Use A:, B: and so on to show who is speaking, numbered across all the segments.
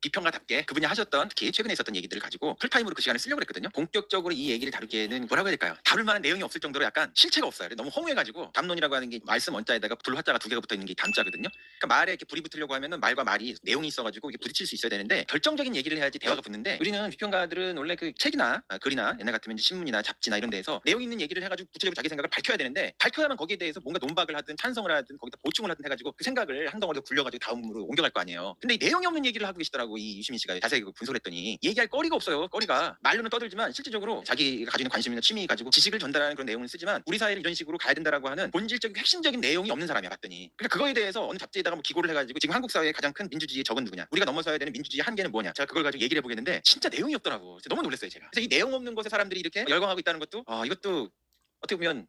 A: 비평가답게 그분이 하셨던 특히 최근에 있었던 얘기들을 가지고 풀타임으로 그 시간을 쓰려고 했거든요. 본격적으로 이 얘기를 다루기에는 뭐라고 해야 될까요? 다룰 만한 내용이 없을 정도로 약간 실체가 없어요. 너무 허무해가지고 담론이라고 하는 게 말씀 원자에다가 불화자가 두 개가 붙어 있는 게 담자거든요. 그러니까 말에 이렇게 불이 붙으려고 하면은 말과 말이 내용이 있어가지고 이게 부딪힐 수 있어야 되는데 결정적인 얘기를 해야지 대화가 붙는데 우리는 비평가들은 원래 그 책이나 글이나 옛날 같으면 이제 신문이나 잡지나 이런 데에서 내용 있는 얘기를 해가지고 구체적으로 자기 생각을 밝혀야 되는데 밝혀야만 거기에 대해서 뭔가 논박을 하든 찬성을 하든 거기다 보충을 하든 해가지고 그 생각을 한 덩어리로 굴려가지고 다음으로 옮겨갈 거 아니에요. 근데 이 내용이 없는 얘기를 하고 계시더라고 이 유시민 씨가 자세히 분석을 했더니 얘기할 거리가 없어요. 거리가 말로는 떠들지만 실질적으로 자기가 가지고 있는 관심이나 취미 가지고 지식을 전달하는 그런 내용을 쓰지만 우리 사회를 이런 식으로 가야 된다라고 하는 본질적인 핵심적인 내용이 없는 사람이야 봤더니. 그러니까 그거에 대해서 어느 잡지에다가 뭐 기고를 해가지고 지금 한국 사회의 가장 큰 민주주의의 적은 누구냐, 우리가 넘어서야 되는 민주주의 한계는 뭐냐, 제가 그걸 가지고 얘기를 해보겠는데 진짜 내용이 없더라고. 너무 놀랐어요 제가. 그래서 이 내용 없는 것에 사람들이 이렇게 열광하고 있다는 것도 이것도 어떻게 보면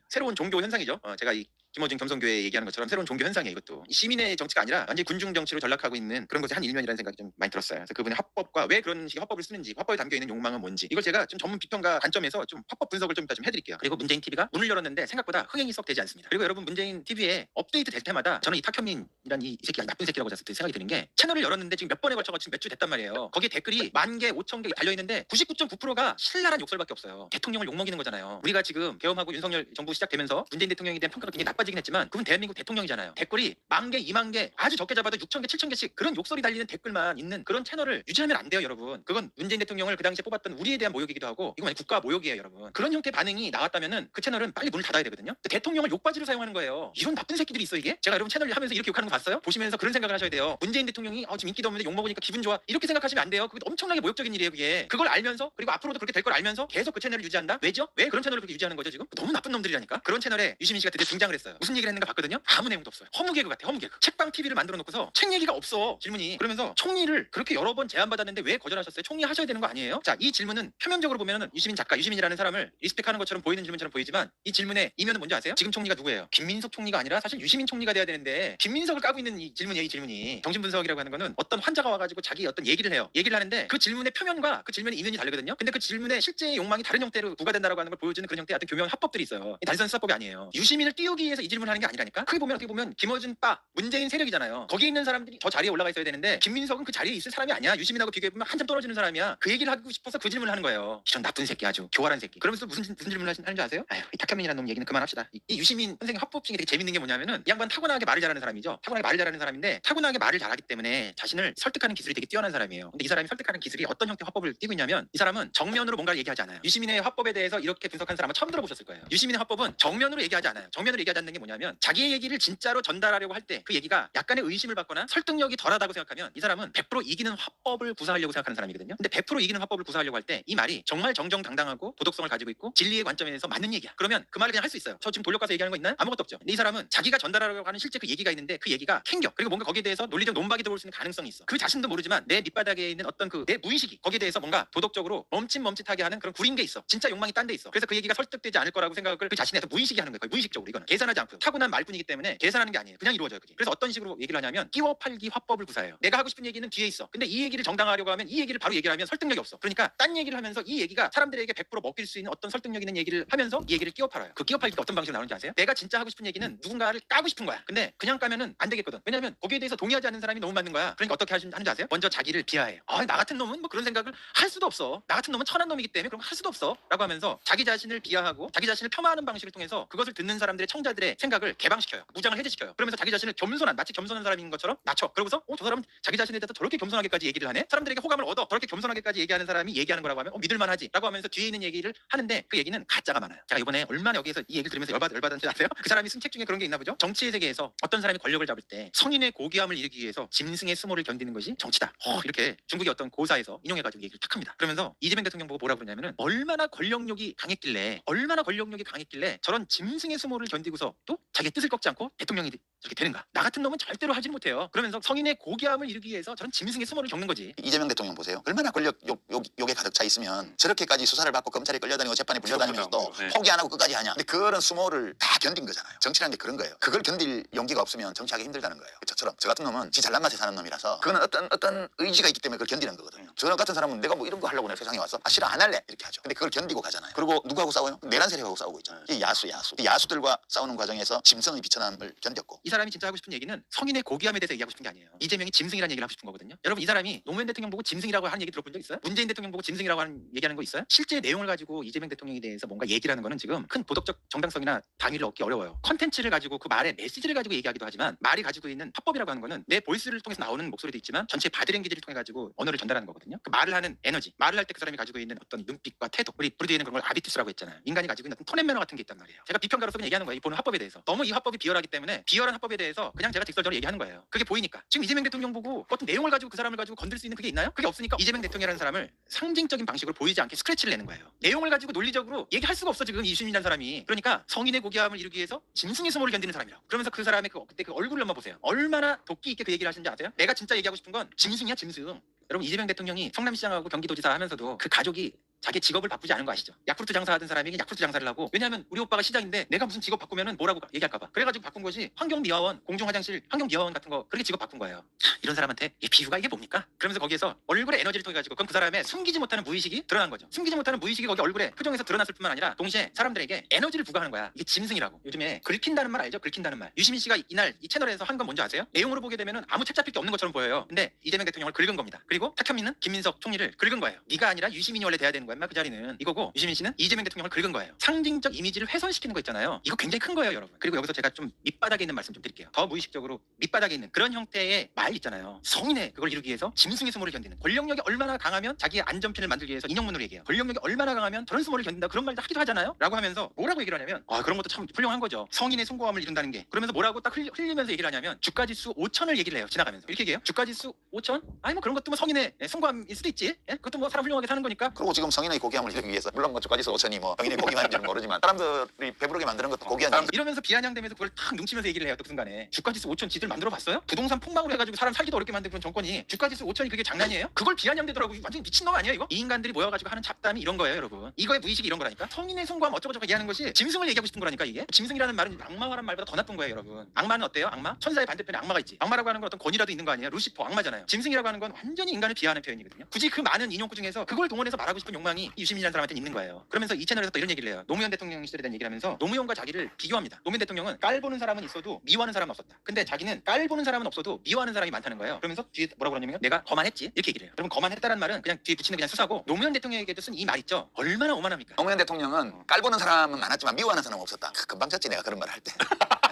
A: 새로운 종교 현상이죠. 제가 이 김어준 겸손교회 얘기하는 것처럼 새로운 종교 현상이에요. 이것도 시민의 정치가 아니라 완전히 군중 정치로 전락하고 있는 그런 것의 한 일면이라는 생각이 좀 많이 들었어요. 그래서 그분의 화법과 왜 그런 식의 화법을 쓰는지, 화법에 담겨 있는 욕망은 뭔지, 이걸 제가 좀 전문 비평가 관점에서 좀 화법 분석을 좀 이따 좀 해드릴게요. 그리고 문재인 TV가 문을 열었는데 생각보다 흥행이 썩 되지 않습니다. 그리고 여러분 문재인 TV에 업데이트 될 때마다 저는 이 탁현민이란 이 새끼가 나쁜 새끼라고 생각이 드는 게 채널을 열었는데 지금 몇 번에 걸쳐가 지금 몇 주 됐단 말이에요. 거기에 댓글이 10,000개, 5,000개 달려 있는데 99.9%가 신랄한 욕설밖에 없어요. 대통령을 욕먹이는 거잖아요. 우리가 지금 계엄하고 윤석열 정부 시작되면서 문재인 대통령에 대한 평가가 굉장히 나빠지긴 했지만 그분 대한민국 대통령이잖아요. 댓글이 10,000개, 20,000개, 아주 적게 잡아도 6,000개, 7,000개씩 그런 욕설이 달리는 댓글만 있는 그런 채널을 유지하면 안 돼요, 여러분. 그건 문재인 대통령을 그 당시에 뽑았던 우리에 대한 모욕이기도 하고 이건 국가 모욕이에요, 여러분. 그런 형태의 반응이 나왔다면은 그 채널은 빨리 문을 닫아야 되거든요. 대통령을 욕바지로 사용하는 거예요. 이런 나쁜 새끼들이 있어 이게? 제가 여러분 채널 하면서 이렇게 욕하는 거 봤어요? 보시면서 그런 생각을 하셔야 돼요. 문재인 대통령이 지금 인기도 없는데 욕 먹으니까 기분 좋아. 이렇게 생각하시면 안 돼요. 그게 엄청나게 모욕적인 일이에요, 그게. 그걸 알면서 그리고 앞으로도 그렇게 될 걸 알면서 계속 그 채널을 유지한다? 왜죠? 왜 그런 채널을 그렇게 유지하는 거죠, 지금? 너무 나쁜 놈들이라니까. 그런 채널에 유시민 씨가 드디어 등장을 했어요. 무슨 얘기를 했는가 봤거든요. 아무 내용도 없어요. 허무개그 같아, 허무개그. 책방 TV를 만들어 놓고서 책 얘기가 없어, 질문이. 그러면서 총리를 그렇게 여러 번 제안받았는데 왜 거절하셨어요? 총리 하셔야 되는 거 아니에요? 자, 이 질문은 표면적으로 보면은 유시민 작가, 유시민이라는 사람을 리스펙하는 것처럼 보이는 질문처럼 보이지만 이 질문의 이면은 뭔지 아세요? 지금 총리가 누구예요? 김민석 총리가 아니라 사실 유시민 총리가 돼야 되는데 김민석을 까고 있는 이 질문이에요, 이 질문이. 정신분석이라고 하는 거는 어떤 환자가 와가지고 자기 어떤 얘기를 해요. 얘기를 하는데 그 질문의 표면과 그 질문의 이면이 다르거든요. 근데 그 질문의 실제의 욕망이 다른 형태로 부과된다라고 하는 걸 보여주는 그런 형태의 어떤 교묘한 합법들이 있어요. 단순한 수사법이 아니에요. 유시민을 띄우기 위해서 이 질문을 하는 게 아니라니까. 크게 보면 어떻게 보면 김어준 빠 문재인 세력이잖아요. 거기에 있는 사람들이 저 자리에 올라가 있어야 되는데 김민석은 그 자리에 있을 사람이 아니야. 유시민하고 비교해보면 한참 떨어지는 사람이야. 그 얘기를 하고 싶어서 그 질문을 하는 거예요. 이런 나쁜 새끼, 아주 교활한 새끼. 그러면서 무슨 질문을 하는지 아세요? 아휴, 이 탁현민이라는 놈 얘기는 그만합시다. 이 유시민 선생님 합법 중에 되게 재밌는 게 뭐냐면은 이 양반 타고나게 말을 잘하는 사람이죠. 타고나게 말을 잘하는 사람인데 타고나게 말을 잘하기 때문에 자신을 설득하는 기술이 되게 뛰어난 사람이에요. 근데 이 사람이 설득하는 기술이 어떤 형태의 화법을 띄고 있냐면 이 사람은 정면으로 뭔가를 얘기하지 않아요. 유시민의 화법에 대해서 이렇게 분석한 사람은 처음 들어보셨을 거예요. 유시민의 화법은 정면으로 얘기하지 않아요. 정면으로 얘기하지 않는 게 뭐냐면 자기의 얘기를 진짜로 전달하려고 할 때 그 얘기가 약간의 의심을 받거나 설득력이 덜하다고 생각하면 이 사람은 100% 이기는 화법을 구사하려고 생각하는 사람이거든요. 근데 100% 이기는 화법을 구사하려고 할 때 이 말이 정말 정정당당하고 도덕성을 가지고 있고 진리의 관점에서 맞는 얘기야. 그러면 그 말을 그냥 할 수 있어요. 저 지금 돌려 가서 얘기하는 거 있나요? 아무것도 없죠. 근데 이 사람은 자기가 전달하려고 하는 실제 그 얘기가 있는데 그 얘기가 캥겨. 그리고 뭔가 거기에 대해서 논리적 논박이 들어올 수 있는 가능성이 있어. 그 자신도 모르지만 내 밑바닥에 있는 어떤 그 내 무의식이 거기에 대해서 뭔가 도덕적으로 멈칫멈칫하게 하는 그런 구린 게 있어. 진짜 욕망이 딴 데 있어. 그래서 그 얘기가 설득되지 않을 거라고 생각을 그 자신의 무의식이 하는 거예요. 거의 무의식적으로. 이거는 계산하지 않고 타고난 말뿐이기 때문에 계산하는 게 아니에요. 그냥 이루어져요, 그게. 그래서 어떤 식으로 얘기를 하냐면 끼워 팔기 화법을 구사해요. 내가 하고 싶은 얘기는 뒤에 있어. 근데 이 얘기를 정당화하려고 하면 이 얘기를 바로 얘기를 하면 설득력이 없어. 그러니까 딴 얘기를 하면서 이 얘기가 사람들에게 100% 먹힐 수 있는 어떤 설득력 있는 얘기를 하면서 이 얘기를 끼워 팔아요. 그 끼워 팔기가 어떤 방식으로 나오는지 아세요? 내가 진짜 하고 싶은 얘기는 누군가를 까고 싶은 거야. 근데 그냥 까면은 안 되겠거든. 왜냐면 거기에 대해서 동의하지 않는 사람이 너무 많은 거야. 그러니까 어떻게 하는지 아세요? 먼저 자기를 비하해요. 나 같은 놈은 뭐 그런 생각을 할 수도 없어. 나 같은 놈은 천한 놈이기 때문에 그런 거 할 수도 없어. 라고 하면서 자기 자신을 비하하고 자기 자신을 폄하하는 방식을 통해서 그것을 듣는 사람들의 청자들의 생각을 개방시켜요. 무장을 해제시켜요. 그러면서 자기 자신을 마치 겸손한 사람인 것처럼 낮춰. 그러고서 저 사람은 자기 자신에 대해서 저렇게 겸손하게까지 얘기를 하네. 사람들에게 호감을 얻어. 저렇게 겸손하게까지 얘기하는 사람이 얘기하는 거라고 하면 믿을만하지. 라고 하면서 뒤에 있는 얘기를 하는데 그 얘기는 가짜가 많아요. 제가 이번에 얼마나 여기에서 이 얘기를 들으면서 열받았는지 아세요? 그 사람이 쓴 책 중에 그런 게 있나 보죠. 정치의 세계에서 어떤 사람이 권력을 잡을 때 성인의 고귀함을 이루기 위해서 짐승의 수모를 견디는 것이 정치다. 이렇게 중국의 어떤 고사에서 인용해가지고 얘기를 탁 합니다. 그러면서 이재명 대통령 보고 뭐라 그러냐면은 얼마나 권력욕이 강했길래 저런 짐승의 수모를 견디고서 또 자기의 뜻을 꺾지 않고 대통령이 저렇게 되는가. 나 같은 놈은 절대로 하지 못해요. 그러면서 성인의 고귀함을 이루기 위해서 저런 짐승의 수모를 겪는 거지.
B: 이재명 대통령 보세요. 얼마나 권력 욕에 가득 차 있으면 저렇게까지 수사를 받고 검찰에 끌려다니고 재판에 불려다니면서도
A: 네.
B: 포기 안 하고 끝까지 하냐. 근데 그런 수모를 다 견딘 거잖아요. 정치라는 게 그런 거예요. 그걸 견딜 용기가 없으면 정치하기 힘들다는 거예요. 저처럼 저 같은 놈은 지 잘난 맛에 사는 놈이라서 그거는 어떤 의지가 있기 때문에 그걸 견디는 거거든요. 저 같은 사람은 내가 뭐 이런 거 하려고 내가 세상에 왔어? 싫어, 안 할래 이렇게 하죠. 근데 그걸 견디고 가잖아요. 그리고 누구하고 싸워요? 내란 세력하고 싸우고 있잖아요. 이 야수들과 싸우는 과정에서 짐승의 비천함을 견뎠고
A: 이 사람이 진짜 하고 싶은 얘기는 성인의 고귀함에 대해서 얘기하고 싶은 게 아니에요. 이재명이 짐승이라는 얘기를 하고 싶은 거거든요. 여러분 이 사람이 노무현 대통령 보고 짐승이라고 하는 얘기 들어본 적 있어요? 문재인 대통령 보고 짐승이라고 하는 얘기하는 거 있어요? 실제 내용을 가지고 이재명 대통령에 대해서 뭔가 얘기를 하는 거는 지금 큰 도덕적 정당성이나 당위를 얻기 어려워요. 컨텐츠를 가지고 그 말의 메시지를 가지고 얘기하기도 하지만 말이 가지고 있는 화법이라고 하는 거는 내 보이스를 통해서 나오는 목소리도 있지만 전체 바디랭귀지를 통해 가지고 언어를 전달하는 거거든요. 그 말을 하는 에너지, 말을 할 때 그 사람이 가지고 있는 어떤 눈빛과 태도, 우리 브루디에는 그런 걸 아비투스라고 했잖아요. 인간이 가지고 있는 어떤 톤앤 매너 같은 게 있단 말이에요. 제가 비평가로서 그냥 얘기하는 거예요. 이 보는 화법에 대해서. 너무 이 화법이 비열하기 때문에 비열한 화법에 대해서 그냥 제가 직설적으로 얘기하는 거예요. 그게 보이니까. 지금 이재명 대통령 보고 어떤 내용을 가지고 그 사람을 가지고 건들 수 있는 그게 있나요? 그게 없으니까 이재명 대통령이라는 사람을 상징적인 방식으로 보이지 않게 스크래치를 내는 거예요. 내용을 가지고 논리적으로 얘기할 수가 없어 지금 이슈민이라는 사람이. 그러니까 성인의 고귀함을 이루기 위해서 짐승의 수모를 견디는 사람이라고. 그러면서 그 사람의 그때 그 얼굴을 한번 보세요. 얼마나 도끼 있게 그 얘기를 하시는지 아세요? 내가 진짜 얘기하고 싶은 건 짐승이야 짐승. 여러분 이재명 대통령이 성남시장하고 경기도지사 하면서도 그 가족이 자기 직업을 바꾸지 않은 거 아시죠? 야쿠르트 장사하던 사람이 야쿠르트 장사를 하고, 왜냐하면 우리 오빠가 시장인데 내가 무슨 직업 바꾸면은 뭐라고 얘기할까봐. 그래가지고 바꾼 것이 환경미화원, 공중화장실, 환경미화원 같은 거 그렇게 직업 바꾼 거예요. 이런 사람한테 이 비유가 이게 뭡니까? 그러면서 거기에서 얼굴에 에너지를 통해 가지고 그건 그 사람의 숨기지 못하는 무의식이 드러난 거죠. 숨기지 못하는 무의식이 거기 얼굴에 표정에서 드러났을 뿐만 아니라 동시에 사람들에게 에너지를 부과하는 거야. 이게 짐승이라고. 요즘에 긁힌다는 말 알죠? 긁힌다는 말. 유시민 씨가 이날 이 채널에서 한 건 뭔지 아세요? 내용으로 보게 되면은 아무 책 잡힐 게 없는 것처럼 보여요. 근데 이재명 대통령을 긁은 겁니다. 그리고 탁현민은 김민석 총리를 긁은 거예요. 네가 아니라 유시민이 원래 돼야 되는 거야. 인마 그 자리는. 이거고 유시민 씨는 이재명 대통령을 긁은 거예요. 상징적 이미지를 훼손시키는 거 있잖아요. 이거 굉장히 큰 거예요, 여러분. 그리고 여기서 제가 좀 밑바닥에 있는 말씀 좀 드릴게요. 더 무의식적으로 밑바닥에 있는 그런 형태의 말 있잖아요. 성인의 그걸 이루기 위해서 짐승의 수모를 견디는. 권력력이 얼마나 강하면 자기의 안전핀을 만들기 위해서 인용문으로 얘기해요. 권력력이 얼마나 강하면 저런 수모를 견딘다 그런 말도 하기도 하잖아요. 라고 하면서 뭐라고 얘기를 하냐면 그런 것도 참 훌륭한 거죠. 성인의 숭고함을 이룬다는 게. 그러면서 뭐라고 딱 흘리면서 얘기를 하냐면 주가지수 5천을 얘기를 해요. 지나가면서. 이렇게 얘기해요. 주가지수 5천? 아니 뭐 그런 것도 뭐 성인의 숭고함일 수도 있지. 예? 그것도 뭐 사람 훌륭하게 사는 거니까.
B: 그리고 지금 성인의 고귀함을 이루기 위해서 물론 뭐 주가지수 5천이 뭐 성인의 고귀함인지는 모르지만 사람들이 배부르게 만드는 것도 고귀한 일.
A: 이러면서 비아냥대면서 그걸 탁 눈치면서 얘기를 해요. 또 그 순간에 주가지수 5천 지들 만들어 봤어요? 부동산 폭망으로 해가지고 사람 살기도 어렵게 만든 그런 정권이 주가지수 5천이 그게 장난이에요? 그걸 비아냥대더라고. 완전 미친놈 아니에요 이거? 이 인간들이 모여가지고 하는 잡담이 이런 거예요 여러분. 이거의 무의식이 이런 거라니까. 성인의 숭고함 어쩌고저쩌고 얘기하는 것이 짐승을 얘기하고 싶은 거라니까. 이게 짐승이라는 말은 악마라는 말보다 더 나쁜 거예요 여러분. 악마는 어때요? 악마? 천사의 반대편에 악마가 있지. 악마라고 하는 건 어떤 권위라도 있는 거 아니에요? 루시퍼 악마잖아요. 짐승이라고 하는 건 완전히 인간을 비하하는 표현이거든요. 굳이 그 많은 인용구 중에서 그걸 동원해서 말하고 싶은 욕망이 유시민이라는 사람한테 있는 거예요. 그러면서 이 채널에서 또 이런 얘기를 해요. 노무현 대통령 시절에 대한 얘기를 하면서 노무현과 자기를 비교합니다. 노무현 대통령은 깔보는 사람은 있어도 미워하는 사람은 없었다. 근데 자기는 깔보는 사람은 없어도 미워하는 사람이 많다는 거예요. 그러면서 뒤에 뭐라고 그러냐면 내가 거만했지 이렇게 얘기를 해요. 여러분 거만했다는 말은 그냥 뒤에 붙이는 그냥 수사고 노무현 대통령에게도 쓴 이 말 있죠. 얼마나 오만합니까?
B: 노무현 대통령은 깔보는 사람은 많았지만 미워하는 사람은 없었다. 금방 쳤지 내가 그런 말을 할 때.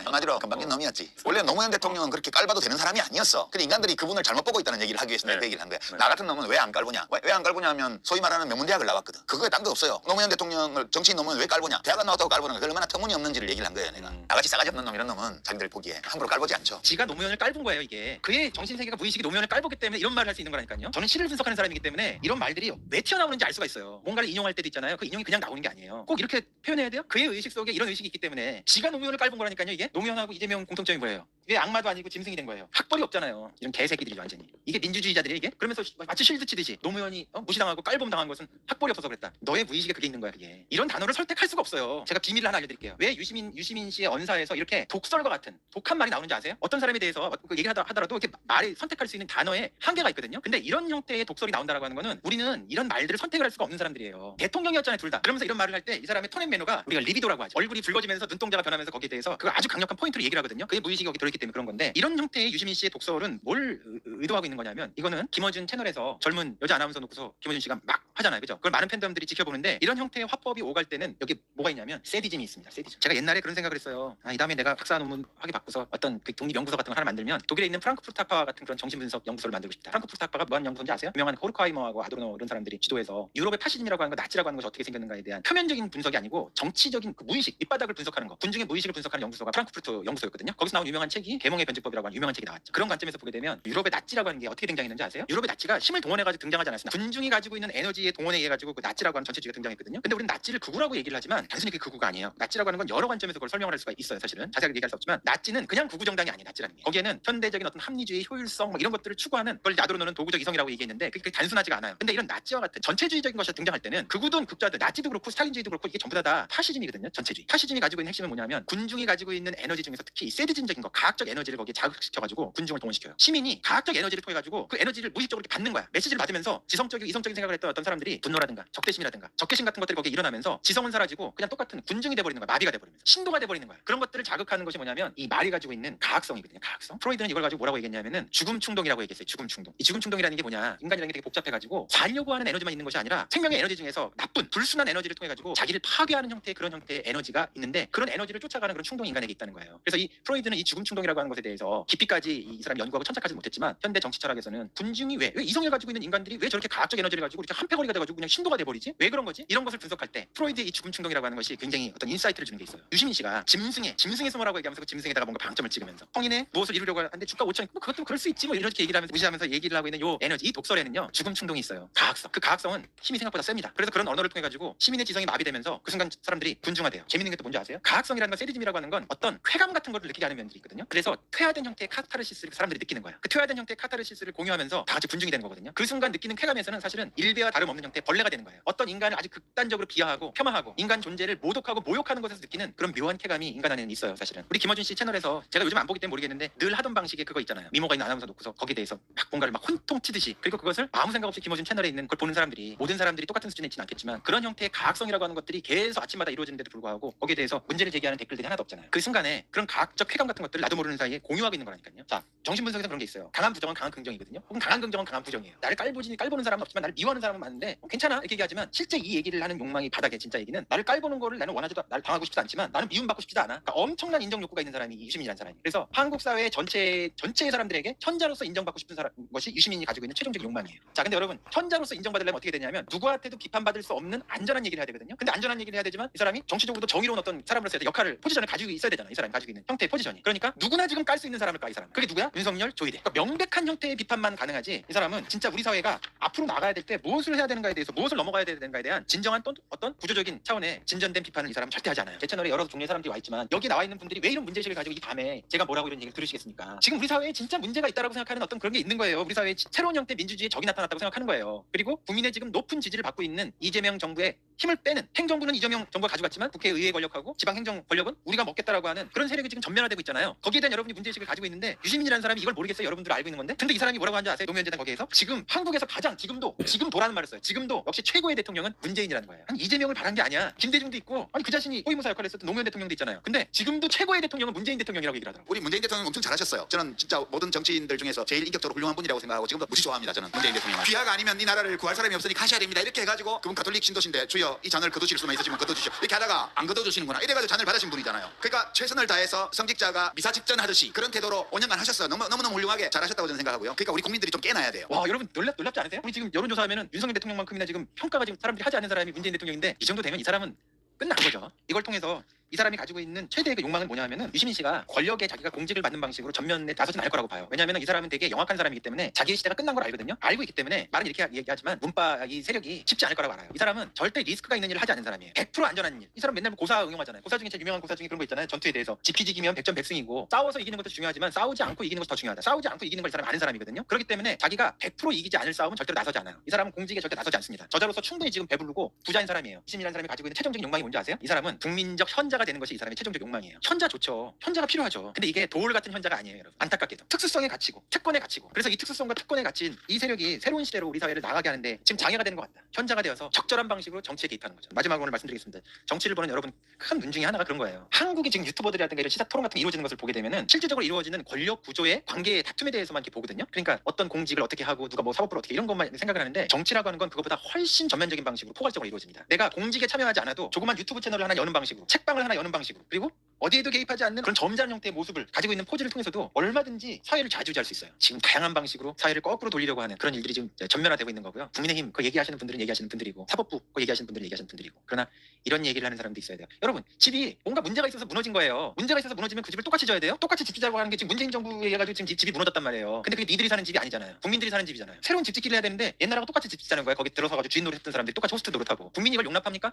B: 한마디로 금방진 놈이었지. 원래 노무현 대통령은 그렇게 깔봐도 되는 사람이 아니었어. 근데 인간들이 그분을 잘못 보고 있다는 얘기를 하기 위해서 내가 그 얘기를 한 거야. 나 같은 놈은 왜 안 깔보냐? 왜 안 깔보냐 하면 소위 말하는 명문대학을 나왔거든. 그거에 딴 거 없어요. 노무현 대통령을 정치인 놈은 왜 깔보냐? 대학 안 나왔다고 깔보는 거 얼마나 터무니없는지를 얘기를 한 거예요 내가. 나같이 싸가지 없는 놈 이런 놈은 자기들 보기에 함부로 깔보지 않죠.
A: 지가 노무현을 깔본 거예요 이게. 그의 정신세계가 무의식이 노무현을 깔보기 때문에 이런 말을 할 수 있는 거라니까요. 저는 시를 분석하는 사람이기 때문에 이런 말들이 왜 튀어나오는지 알 수가 있어요. 뭔가를 인용할 때도 있잖아요. 그 인용이 그냥 나오는 게 아니에요. 꼭 이렇게 표현해야 돼요. 그의 의식 속에 이런 의식이 있기 때문에 지가 노무현을 깔본 거라니까요. 이게 노무현하고 이재명 공통점이 뭐예요? 이게 악마도 아니고 짐승이 된 거예요. 학벌이 없잖아요. 이런 개새끼들이 완전히. 이게 민주주의자들이 이게. 그러면서 마치 실드 치듯이 노무현이 무시당하고 깔봄 당한 것은 학벌이 없어서 그랬다. 너의 무의식에 그게 있는 거야 그게. 이런 단어를 설득할 수가 없어요. 제가 비밀을 하나 알려드릴게요. 왜 유시민 씨의 언사에서 이렇게 독설과 같은 독한 말이 나오는지 아세요? 어떤 사람에 대해서 그 얘기를 하더라도 이렇게 말이 선택할 수 있는 단어에 한계가 있거든요. 근데 이런 형태의 독설이 나온다라고 하는 거는 우리는 이런 말들을 선택을 할 수가 없는 사람들이에요. 대통령이었잖아요 둘 다. 그러면서 이런 말을 할 때 이 사람의 톤앤 매너가 우리가 리비도라고 하죠. 얼굴이 붉어지면서 눈동자가 변하면서 거기에 대해서 그 아주 강력한 포인트로 얘기를 하거든요. 그게 무의식이 거기 들어있기 때문에 그런 건데 이런 형태의 유시민 씨의 독설은 뭘 의도하고 있는 거냐면 이거는 김어준 채널에서 젊은 여자 아나운서 놓고서 김어준 씨가 막 하잖아요. 그죠? 그걸 많은 팬덤들이 지켜보는데 이런 형태의 화법이 오갈 때는 여기 뭐가 있냐면 세디즘이 있습니다. 세디즘. 제가 옛날에 그런 생각을 했어요. 이 다음에 내가 박사 논문 하기 바꿔서 어떤 그 독립연구소 같은 거 하나 만들면 독일에 있는 프랑크푸르트 학파 같은 그런 정신분석 연구소를 만들고 싶다. 프랑크푸르트 학파가 뭐하는 연구소인지 아세요? 유명한 호르크하이머하고 아도르노 이런 사람들이 주도해서 유럽의 파시즘이라고 하는 거 나치라고 하는 것이 어떻게 생겼는가에 대한 표면적인 분석이 아니고 정치적인 그 무의식 밑바닥을 분석하는 거. 군중의 무의식을 분석하는 연구소가 프랑크푸르트 연구소였거든요. 거기서 나온 유명한 책이 계몽의 변증법이라고 하는 유명한 책이 나왔죠. 그런 관점에서 보게 되면 유럽의 나치라고 하는 게 어떻게 등장했는지 아세요? 유럽의 나치가 힘을 동원해가지고 등장하지 않았습니다. 군중이 가지고 있는 에너지의 동원에 의해 가지고 그 나치라고 하는 전체주의가 등장했거든요. 근데 우리는 나치를 극우라고 얘기를 하지만 단순히 그 극우가 아니에요. 나치라고 하는 건 여러 관점에서 그걸 설명을 할 수가 있어요. 사실은 자세하게 얘기할 수 없지만 나치는 그냥 극우 정당이 아니에요. 나치라는 게. 거기에는 현대적인 어떤 합리주의, 효율성 뭐 이런 것들을 추구하는 그걸 야도로는 도구적 이성이라고 얘기했는데 그게 단순하지가 않아요. 근데 이런 나치와 같은 전체주의적인 것이 등장할 때는 극우든 극자든 나치도 그렇고 스탈린주의도 그렇고 이게 전부 다 파시즘이거든요. 전체주의. 파시즘이 가지고 있는 핵심은 뭐냐면 군중이 가지고 있는 에너지 중에서 특히 세디즘적인 거, 과학적 에너지를 거기에 자극시켜가지고 군중을 동원시켜요. 시민이 과학적 에너지를 통해 가지고 그 에너지를 무의식적으로 이렇게 받는 거야. 메시지를 받으면서 지성적이고 이성적인 생각을 했던 어떤 사람들 사람들이 분노라든가 적대심이라든가 적개심 같은 것들이 거기에 일어나면서 지성은 사라지고 그냥 똑같은 군중이 돼버리는 거야. 마비가 돼버리면서 신도가 돼버리는 거야. 그런 것들을 자극하는 것이 뭐냐면 이 말이 가지고 있는 가학성이거든요. 가학성. 프로이드는 이걸 가지고 뭐라고 얘기했냐면은 죽음 충동이라고 얘기했어요. 죽음 충동. 이 죽음 충동이라는 게 뭐냐? 인간이라는 게 되게 복잡해가지고 살려고 하는 에너지만 있는 것이 아니라 생명의 에너지 중에서 나쁜 불순한 에너지를 통해 가지고 자기를 파괴하는 형태의 그런 형태의 에너지가 있는데 그런 에너지를 쫓아가는 그런 충동이 인간에게 있다는 거예요. 그래서 이 프로이드는 이 죽음 충동이라고 하는 것에 대해서 깊이까지 이 사람 연구하고 천착하지 못했지만 현대 정치 철학에서는 군중이 왜 이성을 가지고 있는 인간들이 왜 저렇게 가학적 에너지를 가지고 이렇게 한패거리가 돼가지고 그냥 신도가 돼버리지? 왜 그런 거지? 이런 것을 분석할 때 프로이드의 이 죽음 충동이라고 하는 것이 굉장히 어떤 인사이트를 주는 게 있어요. 유시민 씨가 짐승의 소모라고 얘기하면서 그 짐승에다가 뭔가 방점을 찍으면서 성인의 무엇을 이루려고 하는데 주가 5천 뭐 그것도 그럴 수 있지 뭐 이렇게 얘기를 하면서 무시하면서 얘기를 하고 있는 요 에너지 이 독설에는요 죽음 충동이 있어요. 가학성. 그 가학성은 힘이 생각보다 셉니다. 그래서 그런 언어를 통해 가지고 시민의 지성이 마비되면서 그 순간 사람들이 군중화돼요. 재밌는 게 또 뭔지 아세요? 가학성이라는 건 세디즘이라고 하는 건 어떤 쾌감 같은 것을 느끼게 하는 면들이 있거든요. 그래서 퇴화된 형태의 카타르시스를 사람들이 느끼는 거예요. 그 퇴화된 형태의 카타르시스를 공유하면서 다 같이 군중이 되는 거거든요. 그 순간 느끼는 쾌감에서는 사실은 일배와 다름없는 형태의 벌레가 되는 거예요. 어떤 인간을 아주 극단적으로 비하하고 폄하하고 인간 존재를 모독하고 모욕하는 것에서 느끼는 그런 묘한 쾌감이 인간 안에는 있어요. 사실은 우리 김어준 씨 채널에서 제가 요즘 안 보기 때문에 모르겠는데 늘 하던 방식의 그거 있잖아요. 미모가 있는 아나운서 놓고서 거기에 대해서 막 뭔가를 막 혼통 치듯이 그리고 그것을 아무 생각 없이 김어준 채널에 있는 걸 보는 사람들이 모든 사람들이 똑같은 수준에 있지는 않겠지만 그런 형태의 가학성이라고 하는 것들이 계속 아침마다 이루어지는데도 불구하고 거기에 대해서 문제를 제기하는 댓글들이 하나도 없잖아요. 그 순간에 그런 가학적 쾌감 같은 것들을 나도 모르는 사이에 공유하고 있는 거라니까요. 자, 정신분석에서 그런 게 있어요. 강한 부정은 강한 긍정이거든요. 혹은 강한 긍정은 강한 부정이에요. 나를 깔보는 사람은 없지만 나를 미워하는 사람은 많은데 괜찮아 이렇게 얘기하지만 실제 이 얘기를 하는 욕망이 바닥에 진짜 얘기는 나를 깔보는 거를 나는 원하지도 나를 당하고 싶지도 않지만 나는 미움받고 싶지도 않아. 그러니까 엄청난 인정 욕구가 있는 사람이 유시민이라는 사람이. 그래서 한국 사회 전체의 사람들에게 현자로서 인정받고 싶은 것이 유시민이 가지고 있는 최종적인 욕망이에요. 자, 근데 여러분 현자로서 인정받으려면 어떻게 되냐면 누구한테도 비판받을 수 없는 안전한 얘기를 해야 되거든요. 근데 안전한 얘기를 해야 되지만 이 사람이 정치적으로도 정의로운 어떤 사람으로서의 역할을 포지션을 가지고 있어야 되잖아. 이 사람이 가지고 있는 형태의 포지션이. 그러니까 누구나 지금 깔 수 있는 사람을 까 이 사람. 그게 누구야? 윤석열, 조희대. 그러니까 명백한 형태의 비판만 가능하지. 이 사람은 진짜 우리 사회가 앞으로 나가야 될 때 무엇을 해야 되는가에 대해서 무엇을 넘어가야 되는가에 대한 진정한 어떤 구조적인 차원의 진전된 비판을 이 사람은 절대 하지 않아요. 제 채널에 여러 종류의 사람들이 와 있지만 여기 나와 있는 분들이 왜 이런 문제의식을 가지고 이 밤에 제가 뭐라고 이런 얘기를 들으시겠습니까? 지금 우리 사회에 진짜 문제가 있다라고 생각하는 어떤 그런 게 있는 거예요. 우리 사회에 새로운 형태의 민주주의의 적이 나타났다고 생각하는 거예요. 그리고 국민의 지금 높은 지지를 받고 있는 이재명 정부의 힘을 빼는 행정부는 이재명 정부가 가져갔지만 국회의회 권력하고 지방행정 권력은 우리가 먹겠다라고 하는 그런 세력이 지금 전면화되고 있잖아요. 거기에 대한 여러분이 문제의식을 가지고 있는데 유시민이라는 사람이 이걸 모르겠어요. 여러분들 알고 있는 건데 근데 이 사람이 뭐라고 하는지 아세요? 노무현재단 거기에서 지금 한국에서 가장 지금도라는 말을 써요. 지금도 역시 최고의 대통령은 문재인이라는 거예요. 아니 이재명을 바란 게 아니야. 김대중도 있고 아니 그 자신이 호위무사 역할을 했었던 노무현 대통령도 있잖아요. 근데 지금도 최고의 대통령은 문재인 대통령이라고 얘기를 하더라고요.
B: 우리 문재인 대통령 엄청 잘하셨어요. 저는 진짜 모든 정치인들 중에서 제일 인격적으로 훌륭한 분이라고 생각하고 지금도 무지 좋아합니다. 저는 문재인 대통령. 귀하가 아니면 이 나라를 구할 사람이 없으니 가셔야 됩니다. 이렇게 해가지고 그분 가톨릭 신도신데 주여 이 잔을 거두실 수만 있으시면 거둬주시오. 이렇게 하다가 안 거둬주시는구나. 이래가지고 잔을 받으신 분이잖아요. 그러니까 최선을 다해서 성직자가 미사 직전하듯이 그런 태도로 5년간 하셨어요. 너무너무 훌륭하게 잘하셨다고 저는 생각하고요. 그러니까 우리 국민들이 좀 깨놔야 돼요.
A: 와 여러분 놀랍지 않으세요? 우리 지금 여론조사하면은 윤석열 대통령만큼이나 지금 평가가 지금 사람들이 하지 않는 사람이 문재인 대통령인데 이 정도 되면 이 사람은 끝난 거죠. 이걸 통해서 이 사람이 가지고 있는 최대의 그 욕망은 뭐냐면은 유시민 씨가 권력에 자기가 공직을 받는 방식으로 전면에 나서진 않을 거라고 봐요. 왜냐하면 이 사람은 되게 영악한 사람이기 때문에 자기의 시대가 끝난 걸 알거든요. 알고 있기 때문에 말은 이렇게 얘기하지만 문파 이 세력이 쉽지 않을 거라고 알아요. 이 사람은 절대 리스크가 있는 일을 하지 않는 사람이에요. 100% 안전한 일. 이 사람 맨날 고사 응용하잖아요. 고사 중에 제일 유명한 고사 중에 그런 거 있잖아요. 전투에 대해서 지피지기면 백전백승이고 싸워서 이기는 것도 중요하지만 싸우지 않고 이기는 것이 더 중요하다. 싸우지 않고 이기는 걸 이 사람이 아는 사람이거든요. 그렇기 때문에 자기가 100% 이기지 않을 싸움은 절대로 나서지 않아요. 이 사람은 공직에 절대 나서지 않습니다. 저자로서 충분히 지금 배부르고 부자인 사람이에요. 유시민이라는 사람이 가지고 있는 최종적인 욕망이 뭔지 아세요? 이 사람은 국민적 현자가 되는 것이 이 사람의 최종적 욕망이에요. 현자 좋죠. 현자가 필요하죠. 근데 이게 도울 같은 현자가 아니에요, 여러분. 안타깝게도. 특수성에 갇히고 특권에 갇히고. 그래서 이 특수성과 특권에 갇힌 이 세력이 새로운 시대로 우리 사회를 나가게 하는데 지금 장애가 되는 것 같다. 현자가 되어서 적절한 방식으로 정치에 개입하는 거죠. 마지막으로 오늘 말씀드리겠습니다. 정치를 보는 여러분 큰 눈 중에 하나가 그런 거예요. 한국이 지금 유튜버들이라든가 이런 시사 토론 같은 게 이루어지는 것을 보게 되면은 실질적으로 이루어지는 권력 구조의 관계의 다툼에 대해서만 이렇게 보거든요. 그러니까 어떤 공직을 어떻게 하고 누가 뭐 사법부를 어떻게 이런 것만 생각을 하는데 정치라고 하는 건 그것보다 훨씬 전면적인 방식으로 포괄적으로 이루어집니다. 내가 공직에 참여하지 않아도 조그만 유튜브 채널을 하나 여는 방식으로 책방을 하나 여는 방식으로 그리고 어디에도 개입하지 않는 그런 점잖은 형태의 모습을 가지고 있는 포즈를 통해서도 얼마든지 사회를 좌지우지할 수 있어요. 지금 다양한 방식으로 사회를 거꾸로 돌리려고 하는 그런 일들이 지금 전면화되고 있는 거고요. 국민의힘 그 얘기하시는 분들은 얘기하시는 분들이고 사법부 그 얘기하시는 분들은 얘기하시는 분들이고 그러나 이런 얘기를 하는 사람도 있어야 돼요. 여러분 집이 뭔가 문제가 있어서 무너진 거예요. 문제가 있어서 무너지면 그 집을 똑같이 져야 돼요. 똑같이 집 짓자고 하는 게 지금 문재인 정부에 의해 가지고 지금 집이 무너졌단 말이에요. 근데 그게 니들이 사는 집이 아니잖아요. 국민들이 사는 집이잖아요. 새로운 집 짓기를 해야 되는데 옛날하고 똑같이 집 짓자는 거예요. 거기 들어서 가지고 주인 노릇했던 사람들이 똑같이 호스트 노릇하고 국민이 이걸 용납합니까?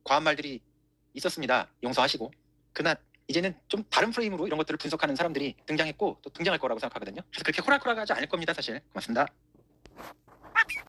A: 과한 말들이 있었습니다. 용서하시고. 그러나 이제는 좀 다른 프레임으로 이런 것들을 분석하는 사람들이 등장했고 또 등장할 거라고 생각하거든요. 그래서 그렇게 호락호락하지 않을 겁니다. 사실. 고맙습니다.